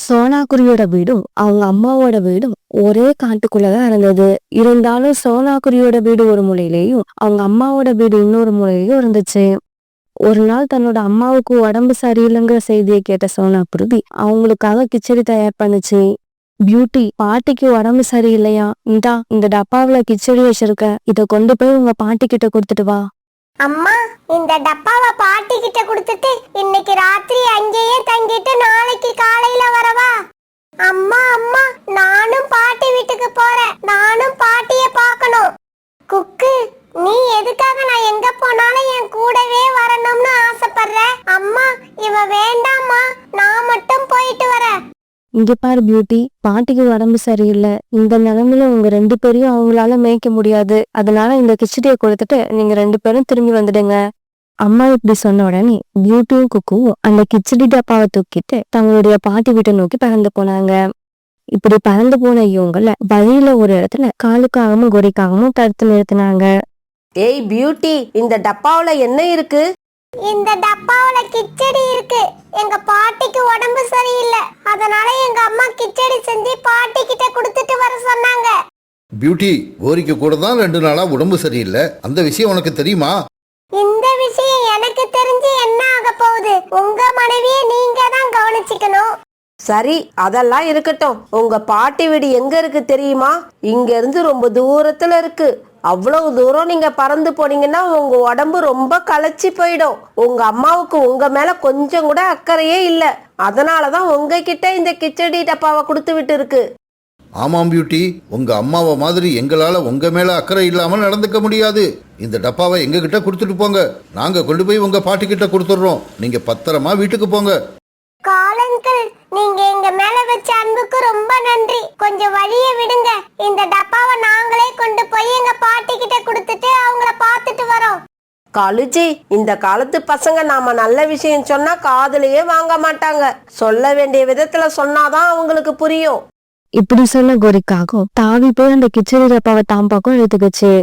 சோனாக்குருவியோட வீடும் அவங்க அம்மாவோட வீடும் ஒரே காட்டுக்குள்ளதான் இருந்தது. இருந்தாலும் சோனாக்குருவியோட வீடு ஒரு மூலையிலேயும் அவங்க அம்மாவோட வீடு இன்னொரு மூலையிலையும் இருந்துச்சு. ஒரு நாள் தன்னோட அம்மாவுக்கு உடம்பு சரியில்லைங்கிற செய்தியை கேட்ட சோனாக்குருவி அவங்களுக்காக கிச்சடி தயார் பண்ணுச்சு. பியூட்டி, பாட்டிக்கு உடம்பு சரியில்லையா, இந்த டப்பாவில கிச்சடி வச்சிருக்க, இத கொண்டு போய் உங்க பாட்டி கிட்ட கொடுத்துட்டு வா. அம்மா, இந்த டப்பாவை பாட்டி கிட்ட கொடுத்துட்டு இன்னைக்கு ராத்திரி அங்கேயே தங்கிட்டு நாளைக்கு காலையில வரவா? அம்மா அம்மா, நானும் பாட்டி வீட்டுக்கு போறேன். நானும் பாட்டிய பார்க்கணும். குக்கு, நீ எதுக்காக நான் எங்க போனாலும் என் கூடவே வரணும்னு ஆசைப்படுற? அம்மா, இவ வேண்டாம்மா, நான் மட்டும் போயிட்டு வரேன். இங்க பாரு பியூட்டி, பாட்டிக்கு உடம்பு சரியில்லை. இந்த நிலைமையில உங்க 2 பேரையும் அவங்களால மேய்க்க முடியாது. அதனால இந்த கிச்சடியை கொடுத்துட்டு நீங்க 2 பேரும் திரும்பி வந்துடுங்க. அம்மா இப்படி சொன்ன உடனே பியூட்டியும் குக்குவும் அந்த கிச்சடி டப்பாவை தூக்கிட்டு தங்களுடைய பாட்டி வீட்டை நோக்கி பறந்து போனாங்க. இப்படி பறந்து போன இவங்கள வழியில ஒரு இடத்துல காலுக்காகவும் கொடிக்காகவும் தடுத்து நிறுத்தினாங்க. ஏய் பியூட்டி, இந்த டப்பாவுல என்ன இருக்கு? இந்த டப்பாவுல கிச்சடி இருக்கு. எங்க பாட்டிக்கு உடம்பு சரியில்லை, அதனால எங்க அம்மா கிச்சடி செஞ்சு பாட்டி கிட்ட கொடுத்துட்டு வர சொன்னாங்க. பியூட்டி, கோரிக்கை கூட தான் 2 நாளா உடம்பு சரியில்லை. அந்த விஷயம் உனக்கு தெரியுமா? இந்த விஷயம் எனக்கு தெரிஞ்சு என்ன ஆக போகுது? உங்க மனைவியை நீங்க தான் கவனிச்சுக்கணும். சரி, அதெல்லாம் இருக்கட்டும். உங்க பாட்டி வீடு எங்க இருக்கு தெரியுமா? இங்க இருந்து ரொம்ப தூரத்துல இருக்கு. அவ்வளவு தூரம் நீங்க பறந்து போனீங்கன்னா உங்க உடம்பு ரொம்ப களைச்சி போயிடும். உங்க அம்மாவுக்கு உங்க மேல கொஞ்சம் கூட அக்கறையே இல்ல. அதனாலதான் உங்ககிட்ட இந்த கிச்சடி டப்பாவை கொடுத்து விட்டு இருக்கு. ஆமாம் பியூட்டி, உங்க அம்மாவை மாதிரி எங்களால உங்க மேல அக்கறை இல்லாம நடந்துக்க முடியாது. இந்த டப்பாவை எங்க கிட்ட கொடுத்துட்டு போங்க. நாங்க கொண்டு போய் உங்க பாட்டி கிட்ட கொடுத்துடுறோம். நீங்க பத்திரமா வீட்டுக்கு போங்க. காலங்கள், நீங்க எங்க மேல வச்ச அன்புக்கு ரொம்ப நன்றி. கொஞ்சம் வழியை விடுங்க. இந்த டப்பாவை நாங்களே கொண்டு போய் எங்க பாட்டி கிட்ட கொடுத்துட்டு அவங்கள பார்த்துட்டு வரோம். காலுஜி, இந்த காலத்து பசங்க நாம நல்ல விஷயம் சொன்னா காதுலயே வாங்க மாட்டாங்க. சொல்ல வேண்டிய விதத்துல சொன்னாதான் அவங்களுக்கு புரியும். இப்படி சொன்ன கோரிக்காகவும் தாவி போய் அந்த கிச்சடி டப்பாவை தாம் பக்கம் எடுத்துக்கிச்சு.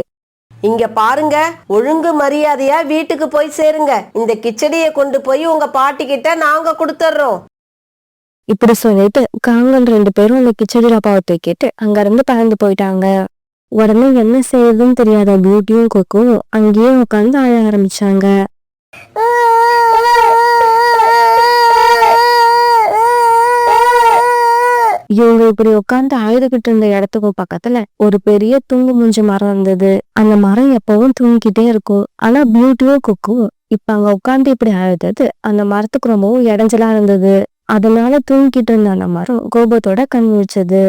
இங்க பாருங்க, ஒழுங்கு மரியாதையா வீட்டுக்கு போய் சேருங்க. இந்த கிச்சடியை கொண்டு போய் உங்க பாட்டி கிட்ட நாங்க கொடுத்துறோம். இப்படி சொல்லிட்டு காங்கள் 2 பேரும் அந்த கிச்சடி டப்பாவை தூக்கிட்டு அங்க இருந்து பறந்து போயிட்டாங்க. உடனே என்ன செய்யறதுன்னு தெரியாத பியூட்டியும் கொக்கும் அங்கேயே உட்காந்து அழ ஆரம்பிச்சாங்க. இவங்க இப்படி உட்காந்து அழுதுகிட்டு இருந்த இடத்துக்கும் பக்கத்துல ஒரு பெரிய தூங்கு மூஞ்சி மரம் இருந்தது. அந்த மரம் எப்பவும் தூங்கிக்கிட்டே இருக்கும். ஆனா பியூட்டியும் கொக்கும் இப்ப அங்க உட்காந்து இப்படி அழுதது அந்த மரத்துக்கு ரொம்பவும் இடைஞ்சலா இருந்தது. அதனால தூங்கிட்டு இருந்த அந்த மரம் கோபத்தோட கண் விழிச்சது.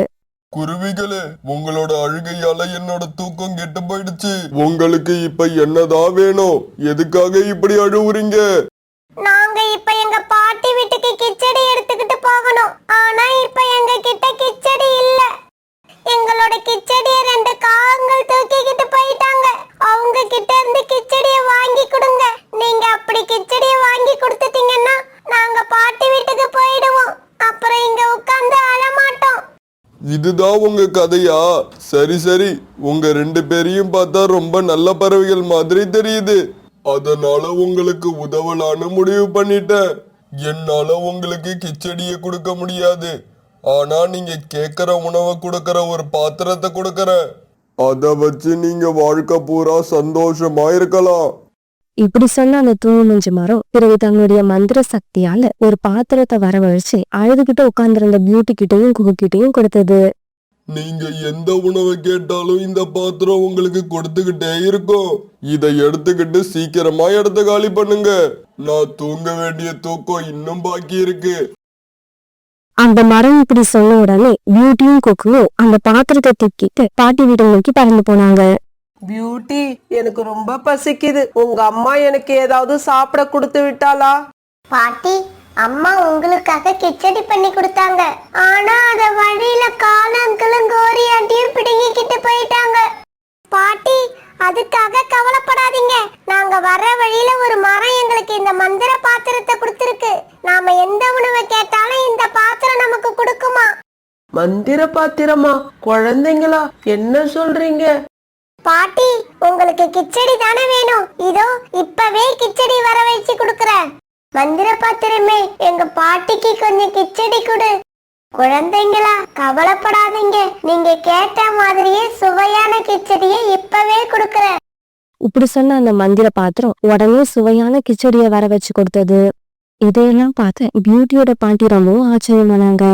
குருவிகளே, உங்களோட அழுகையால என்னோட தூக்கம் கெட்டு போயிடுச்சு. உங்களுக்கு இப்ப என்னதான் வேணும்? எதுக்காக இப்படி அழுவுறீங்க? நாங்க இப்ப எங்க பாட்டி வீட்டுக்கு கிச்சடி எடுத்துக்கிட்டு போகணும். ஆனா இப்ப எங்க கிட்ட கிச்சடி இல்ல. எங்களோட கிச்சடிய 2 காகங்கள் தூக்கிக்கிட்டு போயிட்டாங்க. அவங்க கிட்ட இருந்து கிச்சடிய வாங்கி கொடுங்க. நீங்க அப்படி கிச்சடிய வாங்கி கொடுத்துட்டீங்கன்னா நாங்க பாட்டி வீட்டுக்கு போயிடுவோம். அப்புறம் இங்க உட்கார்ந்து அழமாட்டோம். இதுதான் உங்க கதையா? சரி சரி, உங்க 2 பேரையும் பார்த்தா ரொம்ப நல்ல பறவைகள் மாதிரி தெரியுது. அதனால உங்களுக்கு உதவலான்னு முடிவு பண்ணிட்டேன். என்னால உங்களுக்கு கிச்சடியை கொடுக்க முடியாது. ஆனா நீங்க கேட்கிற உணவை கொடுக்கற ஒரு பாத்திரத்தை கொடுக்கறேன். அத வச்சு நீங்க வாழ்க்கை பூரா சந்தோஷமா இருக்கலாம். இப்படி சொன்ன அந்த தூங்கு மூஞ்சி மரம் பிறகு தன்னுடைய மந்திர சக்தியால ஒரு பாத்திரத்தை வரவழைச்சு அழுதுகிட்டு உட்கார்ந்திருந்த பியூட்டி கிட்டையும் குக்கு கிட்டையும் கொடுத்தது. நீங்க எந்த உணவை கேட்டாலும் இந்த பாத்திரம் உங்களுக்கு கொடுத்துக்கிட்டே இருக்கும். இதை எடுத்துக்கிட்டு சீக்கிரமா இடத்த காலி பண்ணுங்க. நான் தூங்க வேண்டிய தூக்கம் இன்னும் பாக்கி இருக்கு. அந்த மரம் இப்படி சொன்ன உடனே பியூட்டியும் கொக்குவும் அந்த பாத்திரத்தை தூக்கிட்டு பாட்டி வீட்டை நோக்கி பறந்து போனாங்க. பியூட்டி, எனக்கு ரொம்ப பசிக்குது. உங்க அம்மா எனக்கு ஏதாவது சாப்பிட கொடுத்து விட்டாளா? பாட்டி, அம்மா உங்களுக்காக கிச்சடி பண்ணி கொடுத்தாங்க. ஆனா அத வழியில காலங்களும் கோரி ஆண்டியும் பிடுங்கிக்கிட்டு போயிட்டாங்க. பாட்டி, அதுக்காக கவலைப்படாதீங்க. நாங்க வர வழியில ஒரு மரம் எங்களுக்கு இந்த மந்திர பாத்திரத்தை கொடுத்திருக்கு. நாம எந்த உணவை கேட்டாலும் இந்த பாத்திரம் நமக்கு கொடுக்குமா. மந்திர பாத்திரமா? குழந்தைங்களா, என்ன சொல்றீங்க? பாட்டி, உங்களுக்கு கிச்சடி தானே வேணும்? இதோ இப்பவே கிச்சடி வர வச்சு கொடுக்கறேன். மந்திர பாத்திரமே, எங்க பாட்டிக்கு கொஞ்சம் கிச்சடி கொடு. குழந்தைங்களா, கவலைப்படாதீங்க. நீங்க கேட்ட மாதிரியே சுவையான கிச்சடியை இப்பவே கொடுக்கறேன். இப்படி சொன்ன அந்த மந்திர பாத்திரம் உடனே சுவையான கிச்சடிய வர வச்சு கொடுத்தது. இதையெல்லாம் பார்த்து பியூட்டியோட பாட்டி ரொம்பவும் ஆச்சரியமானாங்க.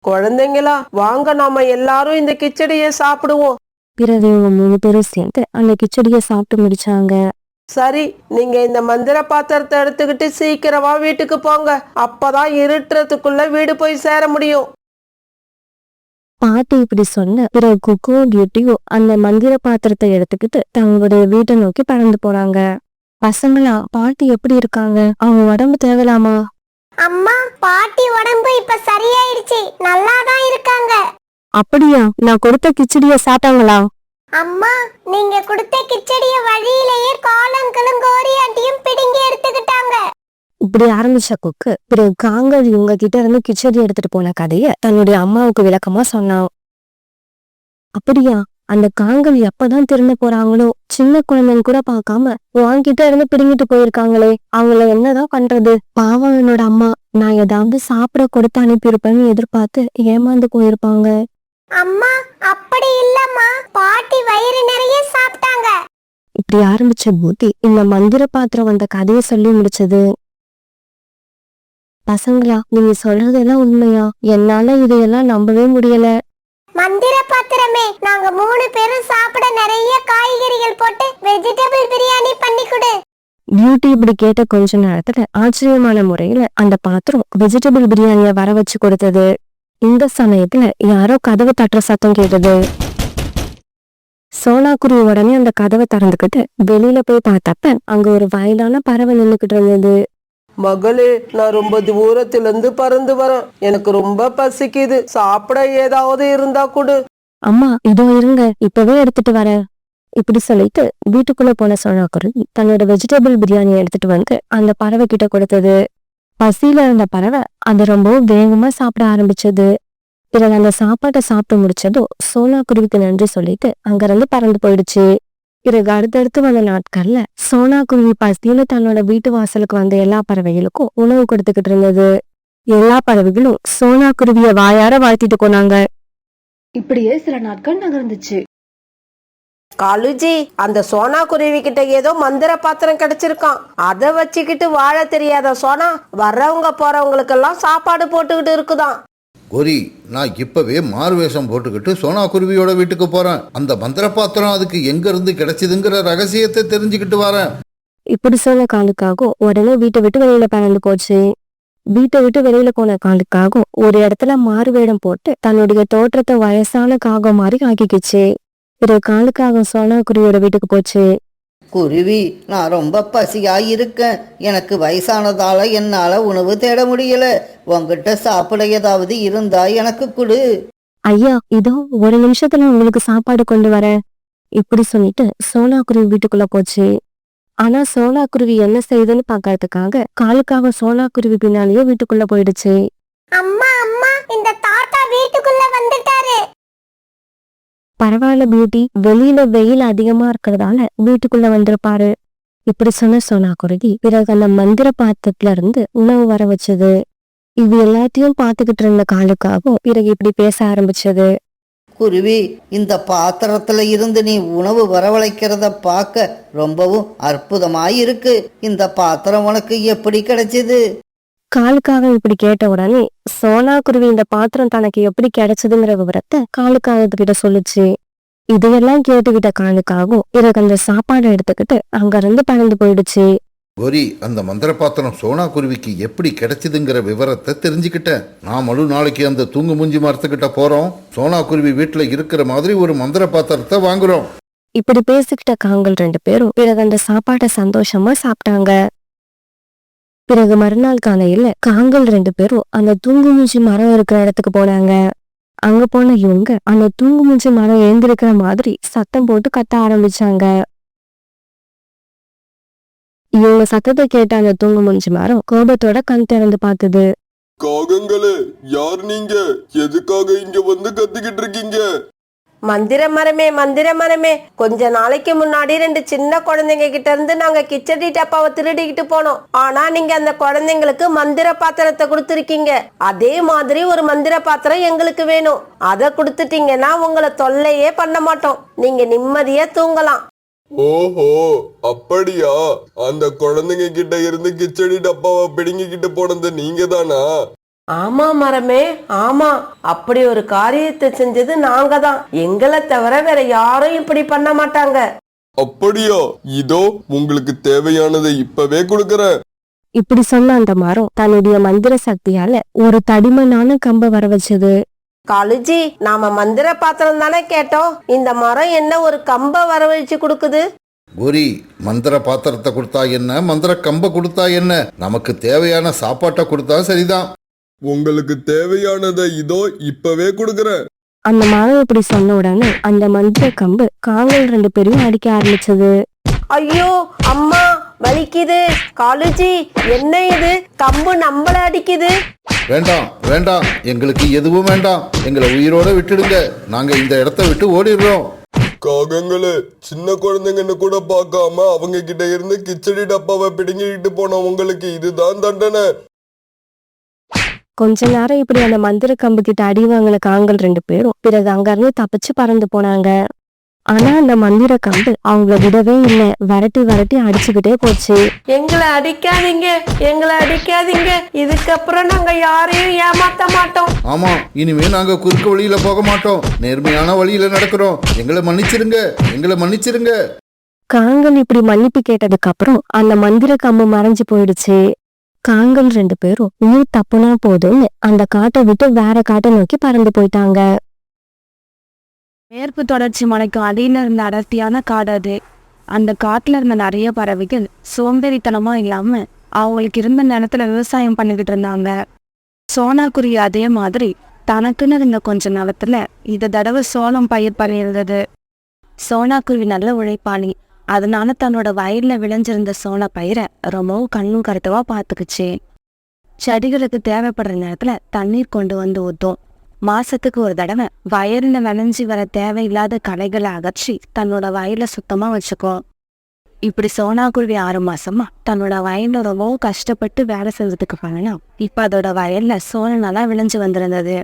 குழந்தைங்களா, வாங்க நாம எல்லாரும் இந்த கிச்சடியை சாப்பிடுவோம். பிறகு இவங்க 3 பேரும் சேர்ந்து அந்த கிச்சடிய சாப்பிட்டு முடிச்சாங்க. சரி, நீங்க இந்த மந்திர பாத்திரத்தை எடுத்துக்கிட்டு சீக்கிரமா வீட்டுக்கு போங்க. அப்பதான் இருட்டுறதுக்குள்ள வீடு போய் சேர முடியும். பாட்டி இப்படி சொன்ன பிறகு குக்கும் பியூட்டியும் அந்த மந்திர பாத்திரத்தை எடுத்துக்கிட்டு தங்களுடைய வீட்டை நோக்கி பறந்து போறாங்க. பசங்களா, பாட்டி எப்படி இருக்காங்க? அவங்க உடம்பு தேவலாமா? அம்மா, பாட்டி உடம்பு இப்ப சரியாயிடுச்சு. நல்லாதான் இருக்காங்க. அப்படியா? நான் கொடுத்த கிச்சடிய சாப்பிட்டாங்களா? அம்மா, நீங்க கொடுத்த கிச்சடிய வழியிலேயே காலங்களும் கோரியாட்டியும் பிடுங்கி எடுத்துக்கிட்டாங்க. இப்படி ஆரம்பிச்ச குக்கு பிறகு காங்கல் இவங்க கிட்ட இருந்து கிச்சடி எடுத்துட்டு போன கதைய தன்னுடைய அம்மாவுக்கு விளக்கமா சொன்னான். அப்படியா? அந்த காங்கல் எப்பதான் திரும்ப போறாங்களோ? சின்ன குழந்தைங்க கூட பார்க்காம வாங்கிட்ட இருந்து பிடுங்கிட்டு போயிருக்காங்களே, அவங்கள என்னதான் பண்றது? பாவம் என்னோட அம்மா. நான் ஏதாவது சாப்பிட கொடுத்து அனுப்பியிருப்பேன்னு எதிர்பார்த்து ஏமாந்து போயிருப்பாங்க. அம்மா, அப்படி இல்லம்மா. பாட்டி வயிறு நிறைய சாப்பிட்டாங்க. இப்படி ஆரம்பிச்ச பூட்டி இந்த மந்திர பாத்திரம் வந்த கதையை சொல்லி முடிச்சது. பசங்களா, நீங்க சொல்றதெல்லாம் உண்மையா? என்னால இதையெல்லாம் நம்பவே முடியல. மந்திர பாத்திரமே, நாங்க 3 பேரும் சாப்பிட நிறைய காய்கறிகள் போட்டு வெஜிடபிள் பிரியாணி பண்ணி கொடு. பியூட்டி இப்படி கேட்ட கொஞ்ச நேரத்துல ஆச்சரியமான முறையில அந்த பாத்திரம் வெஜிடபிள் பிரியாணிய வர வச்சு கொடுத்தது. இந்த சமயத்துல யாரோ கதவை தட்டுற சத்தம் கேட்டது. சோனாக்குருவி உடனே அந்த கதவை திறந்துக்கிட்டு வெளியில போய் பார்த்தப்ப அங்க ஒரு வயதான பறவை நின்னுக்கிட்டு இருந்தது. மகளே, நான் ரொம்ப தூரத்துல இருந்து பறந்து வரேன். எனக்கு ரொம்ப பசிக்குது. சாப்பிட ஏதாவது இருந்தா கொடு. அம்மா, இதோ இருங்க, இப்பவே எடுத்துட்டு வரேன். இப்படி சொல்லிட்டு வீட்டுக்குள்ள போன சோனாக்குருவி தன்னோட வெஜிடபிள் பிரியாணியை எடுத்துட்டு வந்து அந்த பறவை கிட்ட கொடுத்தது. பசியில இருந்த பறவை அது ரொம்ப வேகமா சாப்பிட ஆரம்பிச்சது. பிறகு அந்த சாப்பாட்டை சாப்பிட்டு முடிச்சதும் சோனாக்குருவிக்கு நன்றி சொல்லிட்டு அங்கிருந்து பறந்து போயிடுச்சு. பிறகு அடுத்தடுத்து வந்த நாட்கள்ல சோனாக்குருவி பசியில தன்னோட வீட்டு வாசலுக்கு வந்த எல்லா பறவைகளுக்கும் உணவு கொடுத்துக்கிட்டு இருந்தது. எல்லா பறவைகளும் சோனாக்குருவிய வாயார வாழ்த்திட்டு போனாங்க. இப்படியே சில நாட்கள் நகர்ந்துச்சு. காலுஜி, அந்த சோனா குருவி கிட்ட ஏதோ மந்திர பாத்திரம் கிடைச்சிருக்கான். அதை வச்சுக்கிட்டு வாழ தெரியாத சோனா வர்றவங்க போறவங்களுக்கெல்லாம் சாப்பாடு போட்டுக்கிட்டு இருக்குதான். கோரி, நான் இப்பவே மாறுவேஷம் போட்டுக்கிட்டு சோனா குருவியோட வீட்டுக்கு போறேன். அந்த மந்திர பாத்திரம் அதுக்கு எங்க இருந்து கிடைச்சதுங்கிற ரகசியத்தை தெரிஞ்சுக்கிட்டு வரேன். இப்படி சொன்ன காலுக்காகவும் உடனே வீட்டை விட்டு வெளியில பறந்து போச்சு. வீட்டை விட்டு வெளியில போன காலுக்காகவும் ஒரு இடத்துல மாறு வேடம் போட்டு தன்னுடைய தோற்றத்தை வயசான காகம் மாதிரி ஆக்கிக்கிச்சு. பிறகு காலுக்காகவும் சோனாக்குருவியோட வீட்டுக்கு போச்சு. குருவி, நான் ரொம்ப பசியா இருக்கேன். எனக்கு வயசானதால என்னால உணவு தேட முடியல. உங்ககிட்ட சாப்பிட ஏதாவது இருந்தா எனக்கு கொடு. ஐயா, இதோ ஒரு நிமிஷத்துல உங்களுக்கு சாப்பாடு கொண்டு வரேன். இப்படி சொல்லிட்டு சோனாக்குருவி வீட்டுக்குள்ள போச்சு. ஆனா சோனாக்குருவி என்ன செய்யுதுன்னு பாக்கறதுக்காக காலுக்காக சோனாக்குருவி பின்னாலேயே வீட்டுக்குள்ள போயிடுச்சு. அம்மா, அம்மா, இந்த தாத்தா வீட்டுக்குள்ள வந்துட்டாரு. பரவாயில்ல பியூட்டி, வெளியில வெயில் அதிகமா இருக்கிறதால வீட்டுக்குள்ள வந்திருப்பாரு. இப்படி சொன்ன சோனாக்குருவி பிறகு அந்த மந்திர பாத்திரத்துல இருந்து உணவு வர வச்சது. இது எல்லாத்தையும் பாத்துக்கிட்டு இருந்த காலுக்காகவும் பிறகு இப்படி பேச ஆரம்பிச்சது. குருவி, இந்த பாத்திரத்துல இருந்து நீ உணவு வரவழைக்கிறத பார்க்க ரொம்பவும் அற்புதமாயிருக்கு. இந்த பாத்திரம் உனக்கு எப்படி கிடைச்சது? காலுக்காக இப்படி கேட்ட உடனே சோனாக்குருவி இந்த பாத்திரம் தனக்கு எப்படி கிடைச்சதுங்கிற விவரத்தை காலுக்காகத்துக்கிட்ட சொல்லுச்சு. இதையெல்லாம் கேட்டுக்கிட்ட காலுக்காகவும் பிறகு அந்த சாப்பாடை எடுத்துக்கிட்டு அங்கிருந்து பறந்து போயிடுச்சு. கோரி, அந்த மந்திர பாத்திரம் சோனா குருவிக்கு எப்படி கிடைச்சதுங்கிற விவரத்தை தெரிஞ்சுக்கிட்டேன். நாமளும் நாளைக்கு அந்த தூங்கு மூஞ்சி மரத்துக்கிட்ட போறோம். சோனா குருவி வீட்டுல இருக்கிற மாதிரி ஒரு மந்திர பாத்திரத்தை வாங்குறோம். இப்படி பேசிக்கிட்ட காங்கள் 2 பேரும் பிறகு அந்த சாப்பாட்டை சந்தோஷமா சாப்பிட்டாங்க. பிறகு மறுநாள் காலையில காங்கள் 2 பேரும் அந்த தூங்குமூஞ்சி மரம் இருக்கிற இடத்துக்கு போனாங்க. அங்க போன இவங்க அந்த தூங்குமூஞ்சி மரம் எழுந்திருக்கிற மாதிரி சத்தம் போட்டு கத்த ஆரம்பிச்சாங்க. இவங்க சத்தத்தை கேட்ட அந்த தூங்குமூஞ்சி மரம் கோபத்தோட கண் திறந்து பார்த்தது. காகங்களே, யார் நீங்க? எதுக்காக இங்க வந்து கத்திக்கிட்டு இருக்கீங்க? மந்திர மரமே கொஞ்ச நாளைக்கு முன்னாடி 2 சின்ன குழந்தைங்க கிட்ட இருந்து நாங்க கிச்சடி டப்பாவை திருடிக்கிட்டு போனோம். ஆனா நீங்க அந்த குழந்தைங்களுக்கு மந்திர பாத்திரத்தை கொடுத்துருக்கீங்க. அதே மாதிரி ஒரு மந்திர பாத்திரம் எங்களுக்கு வேணும். அதை கொடுத்துட்டீங்கன்னா உங்களை தொல்லையே பண்ண மாட்டோம். நீங்க நிம்மதியா தூங்கலாம். ஓஹோ, அப்படியா? அந்த குழந்தைங்க கிட்ட இருந்து கிச்சடி டப்பாவை பிடுங்கிக்கிட்டு போனது நீங்க தானா? ஆமா மரமே, ஆமா. அப்படி ஒரு காரியத்தை செஞ்சது நாங்க தான். எங்களை தவிர வேற யாரும் இப்படி பண்ண மாட்டாங்க. அப்படியா? இதோ உங்களுக்கு தேவையானதை இப்பவே கொடுக்கறேன். இப்படி சொன்ன அந்த மரம் தன்னுடைய மந்திர சக்தியால ஒரு தடிமனான கம்பை வர வச்சது. காலுஜி, நாம மந்திர பாத்திரம் தானே கேட்டோம். இந்த மரம் என்ன ஒரு கம்பை வரவழைச்சு கொடுக்குது? கோரி, மந்திர பாத்திரத்தை கொடுத்தா என்ன, மந்திர கம்பை கொடுத்தா என்ன, நமக்கு தேவையான சாப்பாட்டை கொடுத்தா சரிதான். உங்களுக்கு தேவையானதை இதோ இப்பவே கொடுக்கறேன். அந்த மரம் இப்படி சொன்ன உடனே அந்த மந்திர கம்பு காங்கள் 2 பேரையும் அடிக்க ஆரம்பிச்சது. ஐயோ அம்மா, வலிக்குது. காலுஜி, என்ன இது? கம்பு நம்மள அடிக்குது. வேண்டாம் வேண்டாம், எங்களுக்கு எதுவும் வேண்டாம். எங்களை உயிரோட விட்டுடுங்க. நாங்க இந்த இடத்த விட்டு ஓடிடுறோம். காகங்களே, சின்ன குழந்தைங்கன்னு கூட பார்க்காம அவங்க கிட்ட இருந்து கிச்சடி டப்பாவை பிடுங்கிட்டு போன உங்களுக்கு இதுதான் தண்டனை. கொஞ்ச நேரம் இப்படி அந்த மந்திர கம்பு கிட்ட அடி வாங்கின காங்கள் 2 பேரும் பிறகு அங்கிருந்து தப்பிச்சு பறந்து போனாங்க. ஆனா அந்த மந்திர கம்பு அவங்கள விடவே இல்லை. விரட்டி விரட்டி அடிச்சுக்கிட்டே போச்சு. எங்களை அடிக்காதீங்க, எங்களை அடிக்காதீங்க. இதுக்கப்புறம் நாங்க யாரையும் ஏமாத்த மாட்டோம். ஆமா, இனிமே நாங்க குறுக்கு வழியில போக மாட்டோம். நேர்மையான வழியில நடக்கிறோம். எங்களை மன்னிச்சிருங்க, எங்களை மன்னிச்சிருங்க. காங்கள் இப்படி மன்னிப்பு கேட்டதுக்கு அப்புறம் அந்த மந்திர கம்பு மறைஞ்சு போயிடுச்சு. காங்கள் 2 பேரும் உயிர் தப்புனா போதும்னு அந்த காட்டை விட்டு வேற காட்டை நோக்கி பறந்து போயிட்டாங்க. மேற்கு தொடர்ச்சி மலைக்கு அடியில இருந்த அடர்த்தியான காடு அது. அந்த காட்டுல இருந்த நிறைய பறவைகள் சோம்பேறித்தனமா இல்லாம அவங்களுக்கு இருந்த நிலத்துல விவசாயம் பண்ணிக்கிட்டு இருந்தாங்க. சோனாக்குருவி அதே மாதிரி தனக்குன்னு இருந்த கொஞ்ச நிலத்துல இந்த தடவை சோளம் பயிர் பண்ணியிருந்தது. சோனாக்குருவி நல்ல உழைப்பாளி. அதனால தன்னோட வயல்ல விளைஞ்சிருந்த சோள பயிரை ரொம்பவும் கண்ணும் கருத்துவா பாத்துக்குச்சு. செடிகளுக்கு தேவைப்படுற நேரத்துல தண்ணீர் கொண்டு வந்து ஊத்தும். மாசத்துக்கு ஒரு தடவை வயல்ல விளைஞ்சி வர தேவையில்லாத களைகளை அகற்றி தன்னோட வயலை சுத்தமா வச்சுக்கும். இப்படி சோனாக்குருவி 6 மாசமா தன்னோட வயல்ல ரொம்பவும் கஷ்டப்பட்டு வேலை செஞ்சதுக்கு பலனா இப்ப அதோட வயல்ல சோளம் நல்லா விளைஞ்சு வந்திருந்தது.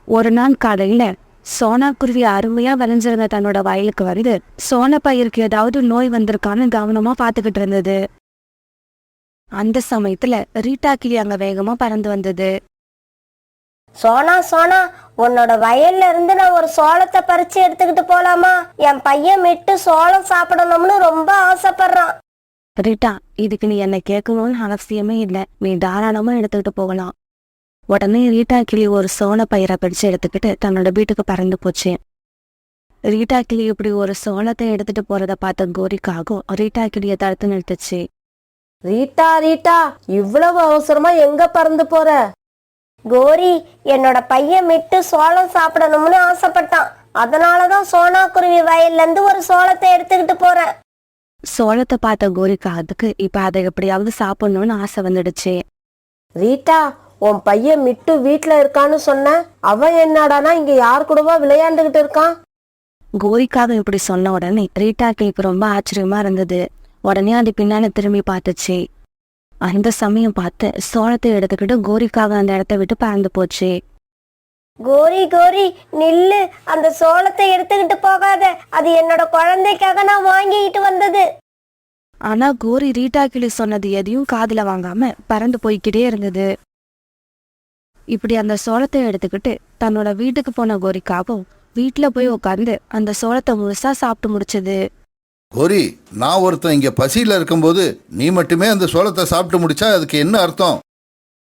ஒரு நாள் காலையில சோனாக்குருவி அருமையா விளைஞ்சிருந்த தன்னோட வயலுக்கு வருது. சோன பயிருக்கு ஏதாவது நோய் வந்திருக்கான்னு கவனமா பாத்துக்கிட்டு இருந்தது. அந்த சமயத்துல ரீட்டா கிளி அங்க வேகமா பறந்து வந்தது. சோனா சோனா, உன்னோட வயல்ல இருந்து நான் ஒரு சோளத்தை பறிச்சு எடுத்துக்கிட்டு போலாமா? என் பையன் மிட்டு சோளம் சாப்பிடணும்னு ரொம்ப ஆசைப்படுறான். ரீட்டா, இதுக்கு நீ என்ன கேட்கணும்னு அவசியமே இல்லை. நீ தாராளமா எடுத்துக்கிட்டு போகலாம். உடனே ரீட்டா கிளி ஒரு சோள பயிரை பிடிச்சு எடுத்துக்கிட்டு தன்னோட வீட்டுக்கு பறந்து போச்சு. ரீட்டா கிளி இப்படி ஒரு சோளத்தை எடுத்துட்டு போறத பார்த்த கோரிக்காகும் ரீட்டா கிளியை தடுத்து நிறுத்துச்சு. ரீட்டா ரீட்டா, இவ்வளவு அவசரமா எங்க பறந்து போற? கோரி, என்னோட பையன் மிட்டு சோளம் சாப்பிடணும்னு ஆசைப்பட்டான். அதனாலதான் சோனாக்குருவி வயல்ல இருந்து ஒரு சோளத்தை எடுத்துக்கிட்டு போறேன். சோளத்தை பார்த்த கோரிக்காகத்துக்கு இப்ப அதை எப்படியாவது சாப்பிடணும்னு ஆசை வந்துடுச்சு. ரீட்டா, உன் பையன் மிட்டு வீட்டுல இருக்கான்னு சொன்ன. அவன் என்னடானா இங்க யார் கூடவா விளையாண்டுகிட்டு இருக்கான்? கோரிக்காக இப்படி சொன்ன உடனே ரீட்டா கிளிக்கு ரொம்ப ஆச்சரியமா இருந்தது. உடனே அது பின்னால திரும்பி பார்த்துச்சு. அந்த சமயம் பார்த்து சோளத்தை எடுத்துக்கிட்டு கோரிக்காக அந்த இடத்த விட்டு பறந்து போச்சு. கோரி கோரி, நில்லு. அந்த சோளத்தை எடுத்துக்கிட்டு போகாத. அது என்னோட குழந்தைக்காக நான் வாங்கிட்டு வந்தது. ஆனா கோரி ரீட்டா கிளி சொன்னது எதையும் காதுல வாங்காம பறந்து போய்கிட்டே இருந்தது. இப்படி அந்த சோளத்தை எடுத்துக்கிட்டு தன்னோட வீட்டுக்கு போன கோரிக்காகவும் வீட்டுல போய் உட்கார்ந்து அந்த சோளத்தை முழுசா சாப்பிட்டு முடிச்சது. கோரி, நான் ஒருத்தன் இங்க பசியில இருக்கும்போது நீ மட்டுமே அந்த சோளத்தை சாப்பிட்டு முடிச்சா அதுக்கு என்ன அர்த்தம்?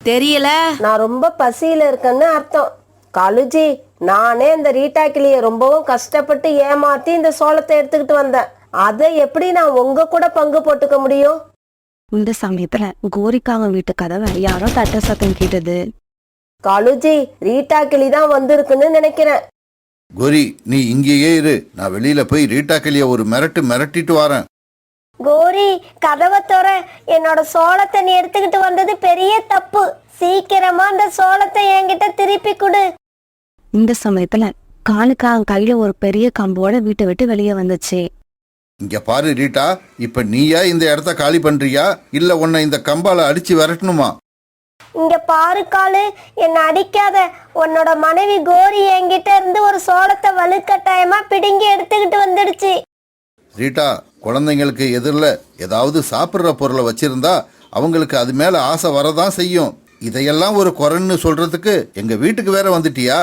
தெரியல. நான் ரொம்ப பசியில இருக்கேன்னு அர்த்தம். காலுஜி, நானே இந்த ரீட்டா கிளிய ரொம்பவும் கஷ்டப்பட்டு ஏமாத்தி இந்த சோளத்தை எடுத்துக்கிட்டு வந்தேன். அதை எப்படி நான் உங்க கூட பங்கு போட்டுக்க முடியும்? இந்த சமயத்துல கோரிக்காக வீட்டு கதவை யாரோ தட்ட சத்தம் கேட்டது. காலுஜி, ரீட்டா கிளி தான் வந்திருக்குன்னு நினைக்கிறேன். கோரி, நீ இங்கேயே இரு. நான் வெளியில போய் ரீட்டா கிளிய ஒரு மிரட்டிட்டு வரேன். கோரி, கதவை தோற. என்னோட சோளத்தை நீ எடுத்துக்கிட்டு வந்தது பெரிய தப்பு. சீக்கிரமா அந்த சோளத்தை என்கிட்ட திருப்பி கொடு. இந்த சமயத்துல காலுக்காக கையில ஒரு பெரிய கம்போட வீட்டை விட்டு வெளியே வந்துச்சு. இங்க பாரு ரீட்டா, இப்ப நீயா இந்த இடத்த காலி பண்றியா இல்ல உன்னை இந்த கம்பால அடிச்சு விரட்டணுமா? இங்க பாரு காலு, என்ன அடிக்காத. உன்னோட மனைவி கோரி என்கிட்ட இருந்து ஒரு சோளத்தை வலுக்கட்டாயமா பிடுங்கி எடுத்துக்கிட்டு வந்துடுச்சு. ரீட்டா, குழந்தைங்களுக்கு எதிரில் ஏதாவது சாப்பிட்ற பொருளை வச்சிருந்தா அவங்களுக்கு அது மேல ஆசை வரதான் செய்யும். இதையெல்லாம் ஒரு குறைன்னு சொல்றதுக்கு எங்க வீட்டுக்கு வேற வந்துட்டியா?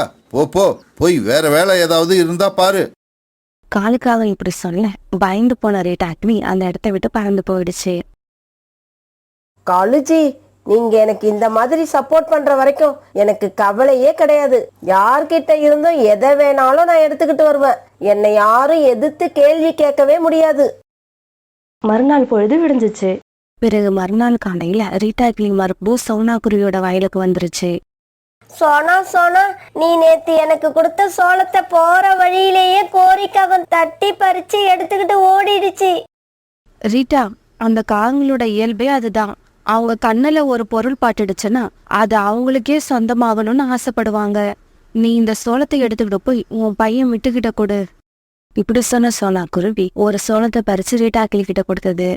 போய் வேற வேலை ஏதாவது இருந்தா பாரு. காலுக்காக இப்படி சொல்ல பயந்து போன ரீட்டாக்கினி அந்த இடத்த விட்டு பறந்து போயிடுச்சு. காலுஜி, நீங்க எனக்கு இந்த மாதிரி சப்போர்ட் பண்ற வரைக்கும் எனக்கு கவலையே கிடையாது. யார்கிட்ட இருந்தும் எதை வேணாலும் நான் எடுத்துக்கிட்டு வருவேன். என்னை யாரும் எதிர்த்து கேள்வி கேட்கவே முடியாது. மறுநாள் பொழுது விடிஞ்சிச்சு. பிறகு மறுநாள் காலையில ரீட்டாக்கிளி மறுபடியும் சோனாக்குருவியோட வயலுக்கு வந்துருச்சு. சோனா, நீ நேத்து எனக்கு கொடுத்த சோளத்தை போற வழியிலேயே கோரிக்காக தட்டி பறிச்சு எடுத்துக்கிட்டு ஓடிடுச்சு. ரீட்டா, அந்த காகங்களோட இயல்பே அதுதான். அவங்க கண்ணுல ஒரு பொருள் பாட்டுடுச்சுன்னா அது அவங்களுக்கே சொந்தமாகணும்னு ஆசைப்படுவாங்க. நீ இந்த சோளத்தை எடுத்துக்கிட்டு போய் உன் பையன் விட்டுக்கிட்ட கொடு. இப்படி சொன்ன சோனாக்குருவி ஒரு சோளத்தை பறிச்சு ரீட்டாக்கிளி கிட்ட கொடுத்தது.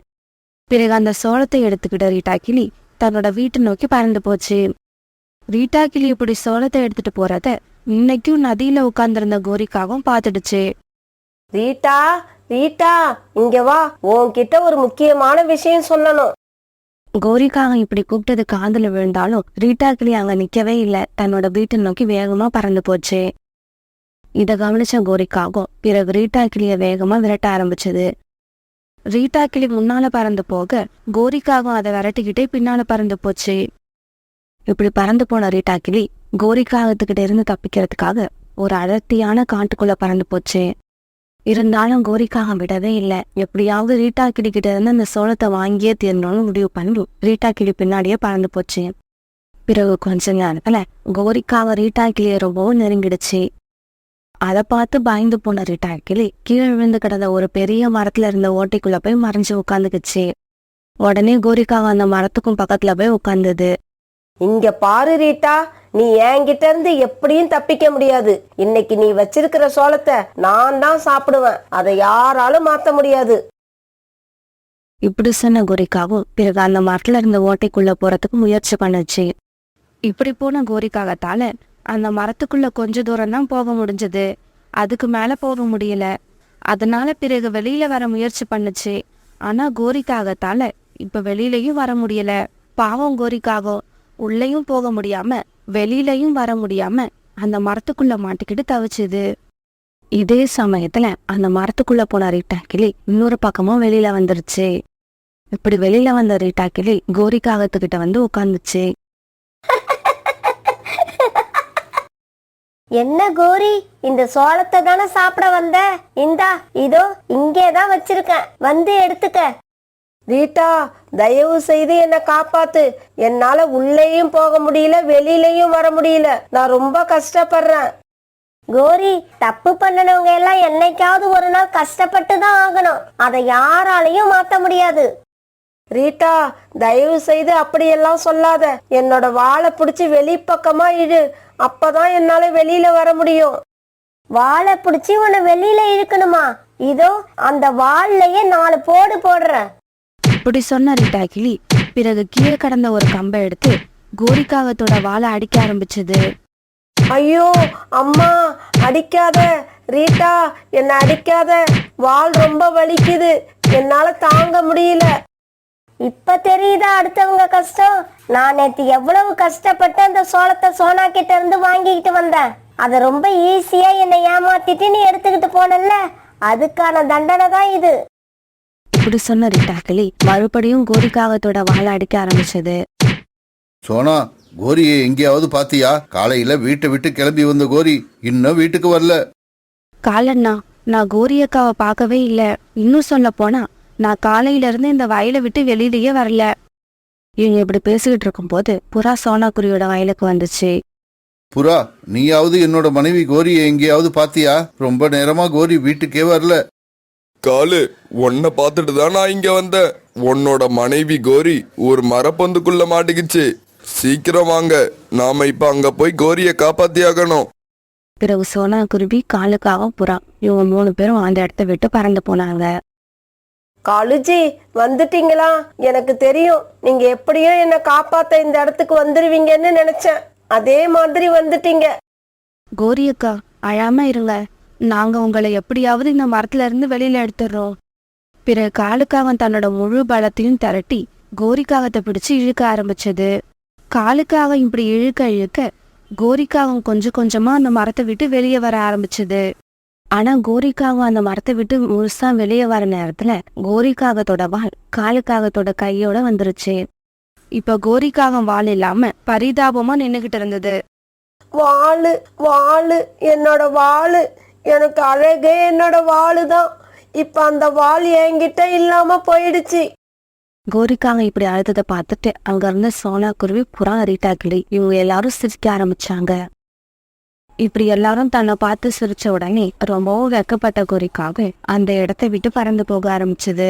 பிறகு அந்த சோளத்தை எடுத்துக்கிட்ட ரீட்டாக்கிளி தன்னோட வீட்டை நோக்கி பறந்து போச்சு. ரீட்டாக்கிளி இப்படி சோளத்தை எடுத்துட்டு போறத இன்னைக்கும் நதியில உட்கார்ந்திருந்த கோரிக்காகவும் பார்த்துடுச்சு. ரீட்டா, இங்க வா, உன்கிட்ட ஒரு முக்கியமான விஷயம் சொல்லணும். கோரிக்காக இப்படி கூப்பிட்டது காதுல விழுந்தாலும் ரீட்டாக்கிளி அங்க நிக்கவே இல்லை. தன்னோட வீட்டை நோக்கி வேகமா பறந்து போச்சு. இத கவனிச்ச கோரிக்காகும் பிறகு ரீட்டாக்கிளிய வேகமா விரட்ட ஆரம்பிச்சது. ரீட்டாக்கிளி முன்னால பறந்து போக கோரிக்காகும் அதை விரட்டிக்கிட்டே பின்னால பறந்து போச்சு. இப்படி பறந்து போன ரீட்டாக்கிளி கோரிக்காகத்துக்கிட்ட இருந்து தப்பிக்கிறதுக்காக ஒரு அடர்த்தியான காட்டுக்குள்ள பறந்து போச்சு. இருந்தாலும் கோரிக்காக விடவே இல்லை. எப்படியாவது ரீட்டாக்கிளி கிட்ட இருந்து அந்த சோளத்தை வாங்கியே தீரணும்னு முடிவு பண்ணி ரீட்டாக்கிளி பின்னாடியே பறந்து போச்சு. பிறகு கொஞ்ச நேரத்துல கோரிக்காக ரீட்டாக்கிளிய ரொம்பவும் நெருங்கிடுச்சு. அதை பார்த்து பயந்து போன ரீட்டாக்கிளி கீழே விழுந்து கிடந்த ஒரு பெரிய மரத்துல இருந்த ஓட்டைக்குள்ள போய் மறைஞ்சு உட்காந்துக்குச்சு. உடனே கோரிக்காக அந்த மரத்துக்கும் பக்கத்துல போய் உட்கார்ந்தது. இங்க பாரு ரீட்டா, நீ என்கிட்ட இருந்து எப்படியும் தப்பிக்க முடியாது. இன்னைக்கு நீ வச்சிருக்கிற சோளத்தை நான் தான் சாப்பிடுவேன். அதை யாராலும் மாத்த முடியாது. இப்படி சொன்ன கோரிக்காவும் பிறகு அந்த மரத்துல இருந்த ஓட்டைக்குள்ள போறதுக்கு முயற்சி பண்ணுச்சு. இப்படி போன கோரிக்காகத்தால அந்த மரத்துக்குள்ள கொஞ்ச தூரம் தான் போக முடிஞ்சது. அதுக்கு மேல போக முடியல. அதனால பிறகு வெளியில வர முயற்சி பண்ணுச்சு. ஆனா கோரிக்காகத்தால இப்ப வெளியிலயும் வர முடியல. பாவம் கோரிக்காகும் உள்ளேயும் போக முடியாம வெளியிலயும் வர முடியாம அந்த மரத்துக்குள்ள மாட்டிக்கிட்டு தவிச்சுது. இதே சமயத்துல அந்த மரத்துக்குள்ள போன ரீட்டாக்கிளி இன்னொரு பக்கமும் வெளியில வந்துருச்சு. இப்படி வெளியில வந்த ரீட்டாக்கிளி கோரிக்காகத்துக்கிட்ட வந்து உட்கார்ந்துச்சு. என்ன கோரி, இந்த சோளத்தை தானே சாப்பிட வந்த? இந்தா, இதோ இங்கேதான் வச்சிருக்கேன், வந்து எடுத்துக்க. ரீட்டா, தயவு செய்து என்ன காப்பாத்து. என்னால உள்ளேயும் போக முடியல, வெளியிலயும் வர முடியல. நான் ரொம்ப கஷ்டப்படுறேன். கோரி, தப்பு பண்ணனவங்க எல்லாம் என்னைக்காவது ஒரு நாள் கஷ்டப்பட்டு தான் ஆகணும். அதை யாராலையும் மாத்த முடியாது. ரீட்டா, தயவு செய்து அப்படியெல்லாம் சொல்லாத. என்னோட வாழை பிடிச்சி வெளிப்பக்கமா இழு. அப்பதான் என்னால வெளியில வர முடியும். வாழை பிடிச்சி உன்னை வெளியில இழுக்கணுமா? இதோ அந்த வாள்லயே 4 போடு போடுறேன். இப்படி சொன்ன ரீட்டாக்கிளி பிறகு கீழே கடந்த ஒரு கம்பை எடுத்து கோரிக்காகத்தோட வாழை அடிக்க ஆரம்பிச்சது. ஐயோ அம்மா, அடிக்காத ரீட்டா, என்ன அடிக்காத. வாள் ரொம்ப வலிக்குது, என்னால தாங்க முடியல. இப்ப தெரியுதா அடுத்தவங்க கஷ்டம்? நான் நேத்து எவ்வளவு கஷ்டப்பட்டு அந்த சோளத்தை சோனா கிட்ட இருந்து வாங்கிக்கிட்டு வந்தேன். அதை ரொம்ப ஈஸியா என்னை ஏமாத்திட்டு நீ எடுத்துக்கிட்டு போனல்ல, அதுக்கான தண்டனை தான் இது. இப்படி சொன்ன ரீட்டாக்கிளி மறுபடியும் கோரிக்காகத்தோட வாழை அடிக்க ஆரம்பிச்சது. சோனா, கோரியை எங்கேயாவது பாத்தியா? காலையில வீட்டை விட்டு கிளம்பி வந்த கோரி இன்னும் வீட்டுக்கு வரல. காலண்ணா, நான் கோரியக்காவை பார்க்கவே இல்லை. இன்னும் சொல்ல போனா நான் காலையில இருந்து இந்த வயலை விட்டு வெளியிலேயே வரல. இவங்க இப்படி பேசிக்கிட்டு இருக்கும் போது புறா சோனாக்குருவியோட வயலுக்கு வந்துச்சு. புறா, நீயாவது என்னோட மனைவி கோரியை எங்கேயாவது பாத்தியா? ரொம்ப நேரமா கோரி வீட்டுக்கே வரல. காலு, உன்னை பார்த்துட்டு தான் நான் இங்க வந்தேன். உன்னோட மனைவி கோரி ஒரு மரப்பந்துக்குள்ள மாட்டிக்கிச்சு. சீக்கிரம் வாங்க, நாம இப்ப அங்க போய் கோரியை காப்பாத்தியாகணும். பிறகு சோனா குருவி, காலுக்காக, புறா இவங்க 3 பேரும் அந்த இடத்த விட்டு பறந்து போனாங்க. காலுஜி வந்துட்டீங்களா? எனக்கு தெரியும் நீங்க எப்படியும் என்ன காப்பாத்த இந்த இடத்துக்கு வந்துருவீங்கன்னு நினைச்சேன். அதே மாதிரி வந்துட்டீங்க. கோரி அக்கா, அழாம இருங்க. நாங்க உங்களை எப்படியாவது இந்த மரத்துல இருந்து வெளியில எடுத்துடுறோம். பிறகு காலுக்காகன் தன்னோட முழு பலத்தையும் திரட்டி கோரிக்காகத்தை பிடிச்சு இழுக்க ஆரம்பிச்சது. காலுக்காக இப்படி இழுக்க இழுக்க கோரிக்காகம் கொஞ்சம் கொஞ்சமா அந்த மரத்தை விட்டு வெளியே வர ஆரம்பிச்சது. ஆனா கோரிக்காகம் அந்த மரத்தை விட்டு முழுசா வெளியே வர நேரத்துல கோரிக்காகத்தோட வால் காலுக்காகத்தோட கையோட வந்துருச்சு. இப்ப கோரிக்காகம் வால் இல்லாம பரிதாபமா நின்னுகிட்டு இருந்தது. வாளு வாளு என்னோட வாளு, எனக்கு அழகே என்னோட வாளு தான். இப்ப அந்த வாள் என்கிட்ட இல்லாம போயிடுச்சு. கோரிக்காக இப்படி அழுத்ததை பார்த்துட்டு அங்க இருந்த சோனா குருவி, புறா, ரீட்டா கிளி இவங்க எல்லாரும் சிரிக்க ஆரம்பிச்சாங்க. இப்படி எல்லாரும் தன்னை பார்த்து சிரிச்ச உடனே ரொம்பவும் வெக்கப்பட்ட கோரிக்காக அந்த இடத்தை விட்டு பறந்து போக ஆரம்பிச்சது.